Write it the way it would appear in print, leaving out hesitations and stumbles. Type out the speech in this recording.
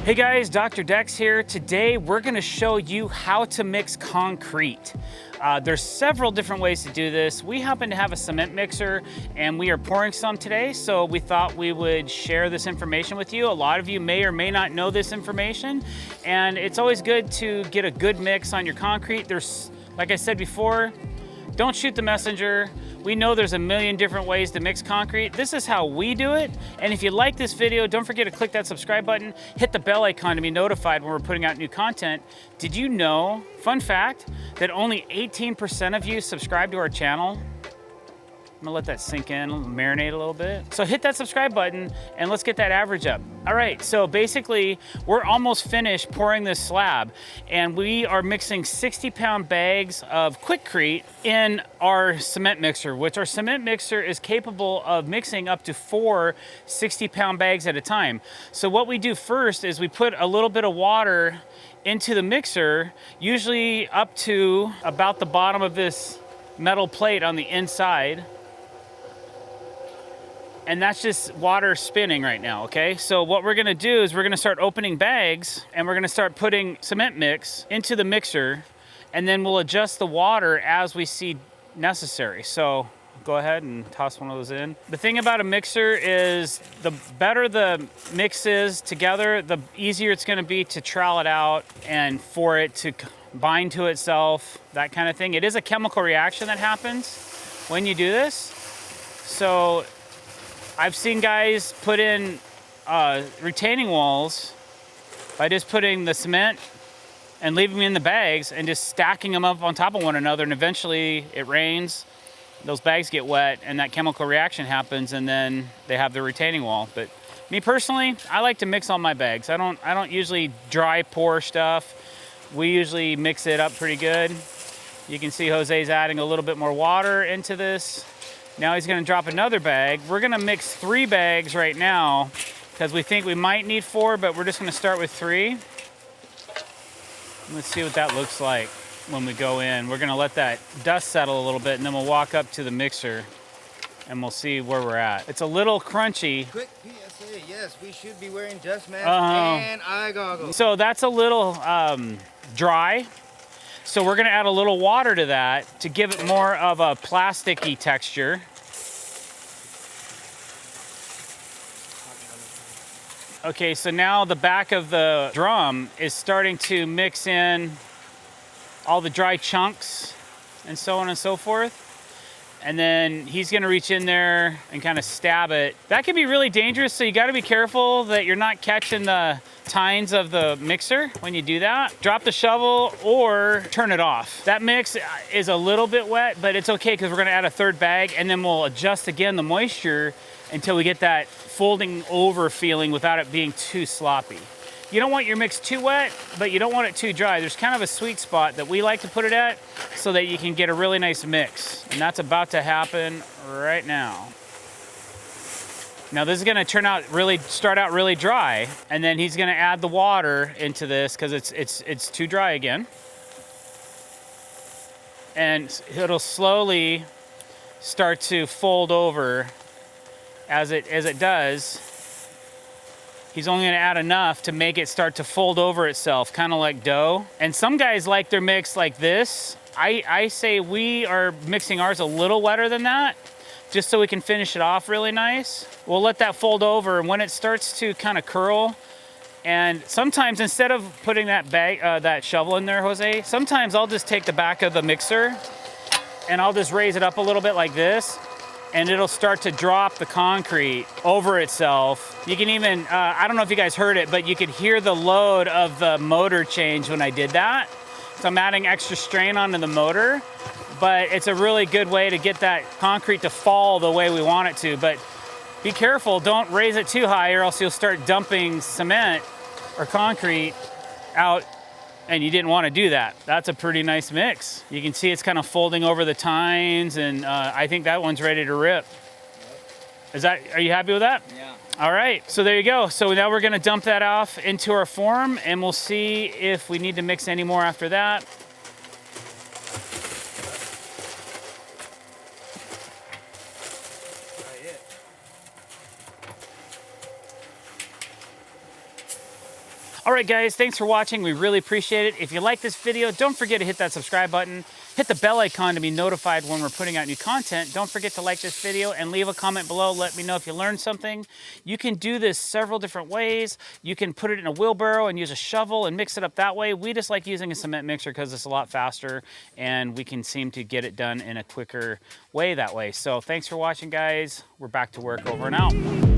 Hey guys, Dr. Decks here. Today we're going to show you how to mix concrete. There's several different ways to do this. We happen to have a cement mixer and we are pouring some today, so we thought we would share this information with you. A lot of you may or may not know this information, and it's always good to get a good mix on your concrete. There's, like I said before, don't shoot the messenger. We know there's a million different ways to mix concrete. This is how we do it. And if you like this video, don't forget to click that subscribe button, hit the bell icon to be notified when we're putting out new content. Did you know, fun fact, that only 18% of you subscribe to our channel? I'm gonna let that sink in, marinate a little bit. So hit that subscribe button and let's get that average up. All right, so basically we're almost finished pouring this slab and we are mixing 60-pound bags of Quikrete in our cement mixer, which our cement mixer is capable of mixing up to 4 60-pound bags at a time. So what we do first is we put a little bit of water into the mixer, usually up to about the bottom of this metal plate on the inside. And that's just water spinning right now, okay? So what we're gonna do is we're gonna start opening bags and we're gonna start putting cement mix into the mixer, and then we'll adjust the water as we see necessary. So go ahead and toss one of those in. The thing about a mixer is the better the mix is together, the easier it's gonna be to trowel it out and for it to bind to itself, that kind of thing. It is a chemical reaction that happens when you do this. So I've seen guys put in retaining walls by just putting the cement and leaving them in the bags and just stacking them up on top of one another, and eventually it rains, those bags get wet, and that chemical reaction happens, and then they have the retaining wall. But me personally, I like to mix all my bags. I don't usually dry pour stuff. We usually mix it up pretty good. You can see Jose's adding a little bit more water into this. Now he's gonna drop another bag. We're gonna mix 3 bags right now because we think we might need 4, but we're just gonna start with 3. Let's see what that looks like when we go in. We're gonna let that dust settle a little bit and then we'll walk up to the mixer and we'll see where we're at. It's a little crunchy. Quick PSA, yes, we should be wearing dust masks and eye goggles. So that's a little dry. So we're gonna add a little water to that to give it more of a plasticky texture. Okay, so now the back of the drum is starting to mix in all the dry chunks and so on and so forth. And then he's gonna reach in there and kind of stab it. That can be really dangerous, so you gotta be careful that you're not catching the tines of the mixer when you do that. Drop the shovel or turn it off. That mix is a little bit wet, but it's okay because we're gonna add a 3rd bag and then we'll adjust again the moisture until we get that folding over feeling without it being too sloppy. You don't want your mix too wet, but you don't want it too dry. There's kind of a sweet spot that we like to put it at so that you can get a really nice mix. And that's about to happen right now. Now this is gonna start out really dry, and then he's gonna add the water into this because it's too dry again. And it'll slowly start to fold over as it does. He's only gonna add enough to make it start to fold over itself, kind of like dough. And some guys like their mix like this. I say we are mixing ours a little wetter than that, just so we can finish it off really nice. We'll let that fold over, and when it starts to kind of curl, and sometimes instead of putting that shovel in there, Jose, sometimes I'll just take the back of the mixer and I'll just raise it up a little bit like this, and it'll start to drop the concrete over itself. You can even, I don't know if you guys heard it, but you could hear the load of the motor change when I did that. So I'm adding extra strain onto the motor, but it's a really good way to get that concrete to fall the way we want it to. But be careful, don't raise it too high or else you'll start dumping cement or concrete out, and you didn't want to do that. That's a pretty nice mix. You can see it's kind of folding over the tines, and I think that one's ready to rip. Are you happy with that? Yeah. All right, so there you go. So now we're gonna dump that off into our form, and we'll see if we need to mix any more after that. All right, guys, thanks for watching. We really appreciate it. If you like this video, don't forget to hit that subscribe button. Hit the bell icon to be notified when we're putting out new content. Don't forget to like this video and leave a comment below. Let me know if you learned something. You can do this several different ways. You can put it in a wheelbarrow and use a shovel and mix it up that way. We just like using a cement mixer because it's a lot faster and we can seem to get it done in a quicker way that way. So thanks for watching, guys. We're back to work. Over and out.